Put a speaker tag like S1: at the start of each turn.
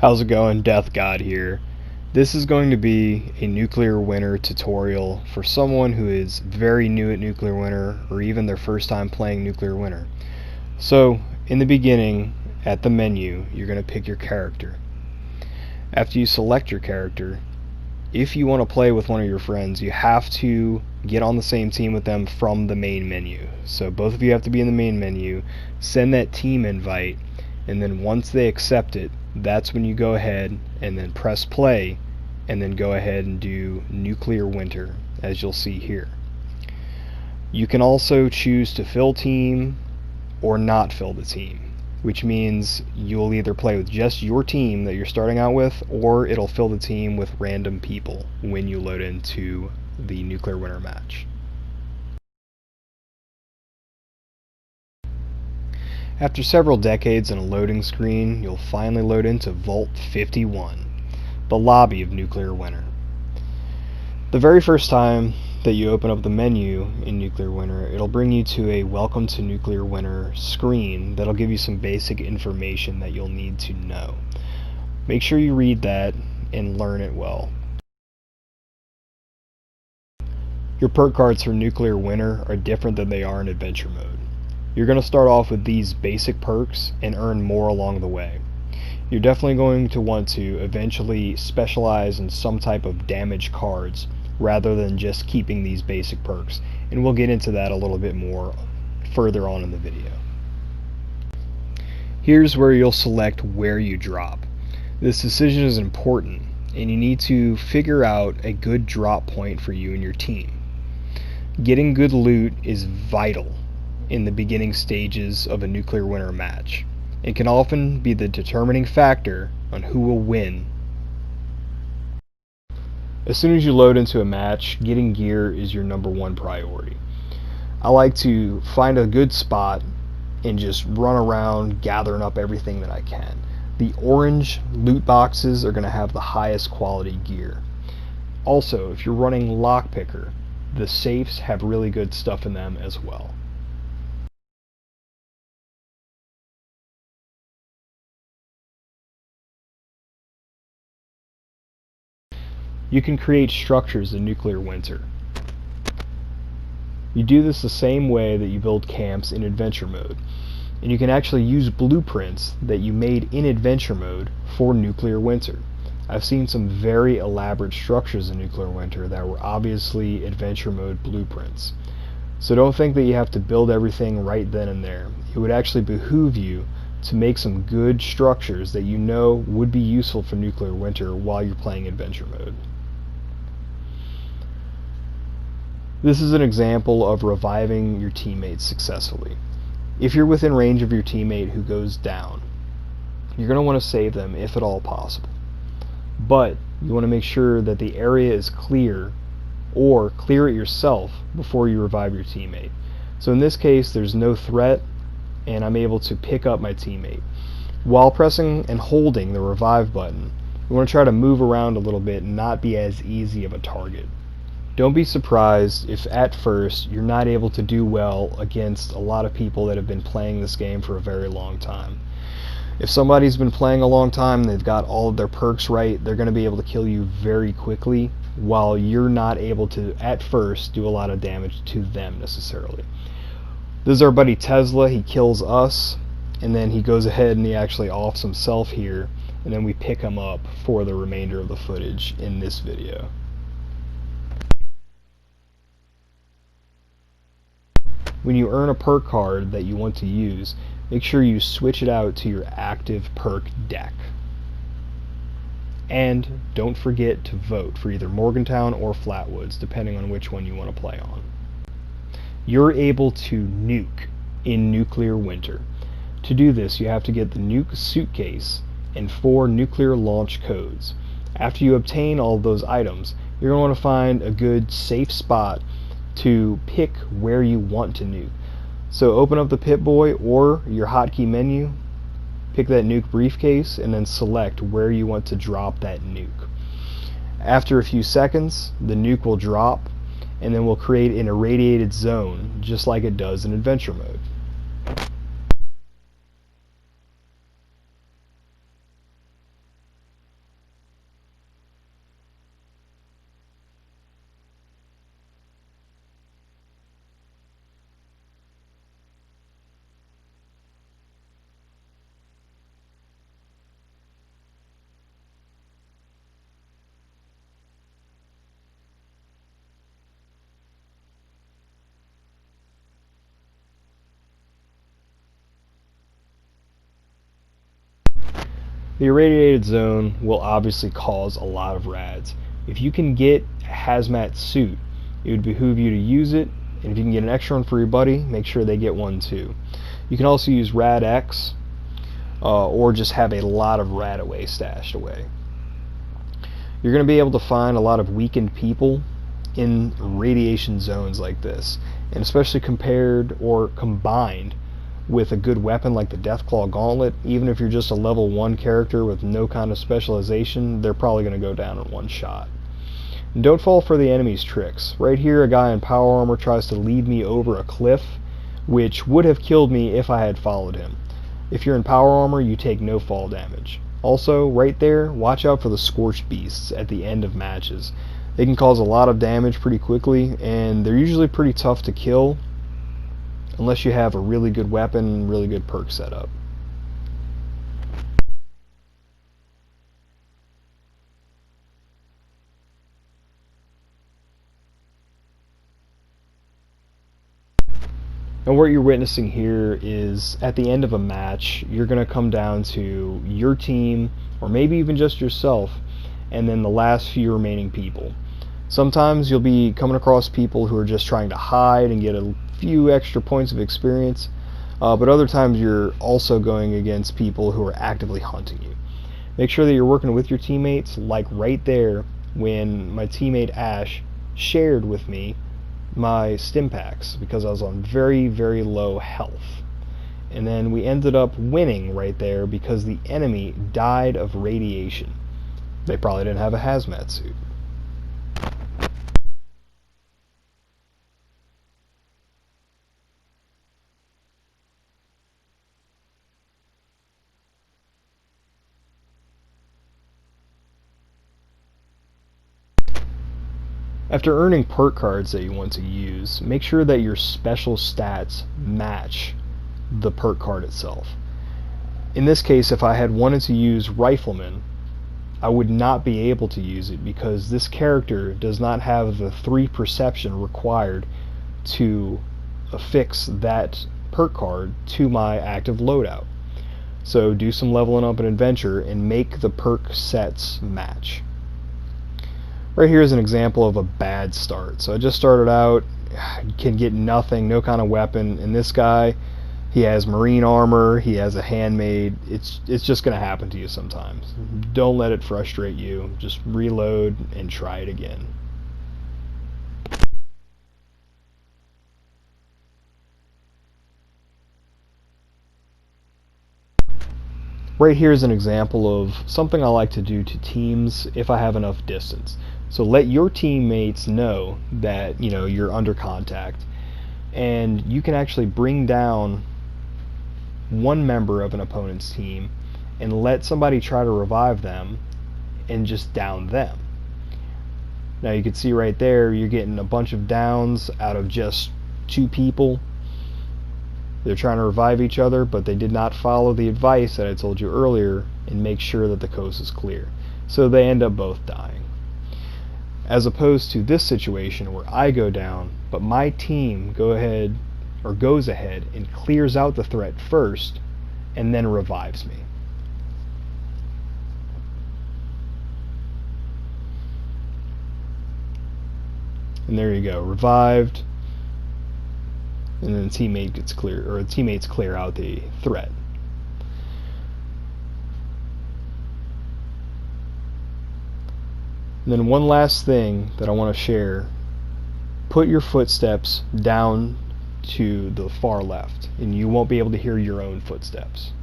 S1: How's it going? DeathGod here. This is going to be a nuclear winter tutorial for someone who is very new at nuclear winter or even their first time playing nuclear winter. So in the beginning, at the menu, you're going to pick your character. After you select your character, if you want to play with one of your friends, you have to get on the same team with them from the main menu. So both of you have to be in the main menu, send that team invite, and then once they accept it, that's when you go ahead and then press play and then go ahead and do nuclear winter, as you'll see here. You can also choose to fill team or not fill the team, which means you'll either play with just your team that you're starting out with, or it'll fill the team with random people when you load into the nuclear winter match. After several decades in a loading screen, you'll finally load into Vault 51, the lobby of nuclear winter. The very first time that you open up the menu in nuclear winter, it'll bring you to a welcome to nuclear winter screen that'll give you some basic information that you'll need to know. Make sure you read that and learn it well. Your perk cards for nuclear winter are different than they are in adventure mode. You're going to start off with these basic perks and earn more along the way. You're definitely going to want to eventually specialize in some type of damage cards rather than just keeping these basic perks, and we'll get into that a little bit more further on in the video. Here's where you'll select where you drop. This decision is important, and you need to figure out a good drop point for you and your team. Getting good loot is vital in the beginning stages of a nuclear winter match. It can often be the determining factor on who will win. As soon as you load into a match, getting gear is your #1 priority. I like to find a good spot and just run around gathering up everything that I can. The orange loot boxes are going to have the highest quality gear. Also, if you're running lockpicker, the safes have really good stuff in them as well. You can create structures in nuclear winter. You do this the same way that you build camps in adventure mode, and you can actually use blueprints that you made in adventure mode for nuclear winter. I've seen some very elaborate structures in nuclear winter that were obviously adventure mode blueprints. So don't think that you have to build everything right then and there. It would actually behoove you to make some good structures that you know would be useful for nuclear winter while you're playing adventure mode. This is an example of reviving your teammates successfully. If you're within range of your teammate who goes down, you're going to want to save them if at all possible. But you want to make sure that the area is clear, or clear it yourself before you revive your teammate. So in this case, there's no threat, and I'm able to pick up my teammate. While pressing and holding the revive button, you want to try to move around a little bit and not be as easy of a target. Don't be surprised if at first you're not able to do well against a lot of people that have been playing this game for a very long time. If somebody's been playing a long time and they've got all of their perks right, they're going to be able to kill you very quickly, while you're not able to at first do a lot of damage to them necessarily. This is our buddy Tesla. He kills us, and then he goes ahead and he actually offs himself here, and then we pick him up for the remainder of the footage in this video. When you earn a perk card that you want to use, make sure you switch it out to your active perk deck. And don't forget to vote for either Morgantown or Flatwoods, depending on which one you want to play on. You're able to nuke in nuclear winter. To do this, you have to get the nuke suitcase and 4 nuclear launch codes. After you obtain all of those items, you're going to want to find a good safe spot to pick where you want to nuke. So open up the Pip-Boy or your hotkey menu, pick that nuke briefcase, and then select where you want to drop that nuke. After a few seconds, the nuke will drop, and then we'll create an irradiated zone, just like it does in adventure mode. The irradiated zone will obviously cause a lot of rads. If you can get a hazmat suit, it would behoove you to use it, and if you can get an extra one for your buddy, make sure they get one too. You can also use Rad X, or just have a lot of rad away stashed away. You're going to be able to find a lot of weakened people in radiation zones like this, and especially compared or combined with a good weapon like the Deathclaw Gauntlet. Even if you're just a level 1 character with no kind of specialization, they're probably going to go down in one shot. And don't fall for the enemy's tricks. Right here, a guy in power armor tries to lead me over a cliff, which would have killed me if I had followed him. If you're in power armor, you take no fall damage. Also, right there, watch out for the Scorched Beasts at the end of matches. They can cause a lot of damage pretty quickly, and they're usually pretty tough to kill unless you have a really good weapon and really good perk setup. And what you're witnessing here is, at the end of a match, you're going to come down to your team, or maybe even just yourself, and then the last few remaining people. Sometimes you'll be coming across people who are just trying to hide and get a few extra points of experience, but other times you're also going against people who are actively hunting you. Make sure that you're working with your teammates, like right there when my teammate Ash shared with me my stim packs because I was on very, very low health. And then we ended up winning right there because the enemy died of radiation. They probably didn't have a hazmat suit. After earning perk cards that you want to use, make sure that your special stats match the perk card itself. In this case, if I had wanted to use Rifleman, I would not be able to use it because this character does not have the 3 perception required to affix that perk card to my active loadout. So do some leveling up in Adventure and make the perk sets match. Right here is an example of a bad start. So I just started out, can get nothing, no kind of weapon, and this guy, he has marine armor, he has a handmade. It's just going to happen to you sometimes. Don't let it frustrate you. Just reload and try it again. Right here is an example of something I like to do to teams if I have enough distance. So let your teammates know that you're under contact, and you can actually bring down one member of an opponent's team and let somebody try to revive them and just down them. Now you can see right there you're getting a bunch of downs out of just 2 people. They're trying to revive each other, but they did not follow the advice that I told you earlier and make sure that the coast is clear. So they end up both dying. As opposed to this situation where I go down, but my team goes ahead and clears out the threat first and then revives me. And there you go, revived. And then the teammate gets clear, or the teammates clear out the threat. And then one last thing that I want to share: put your footsteps down to the far left, and you won't be able to hear your own footsteps.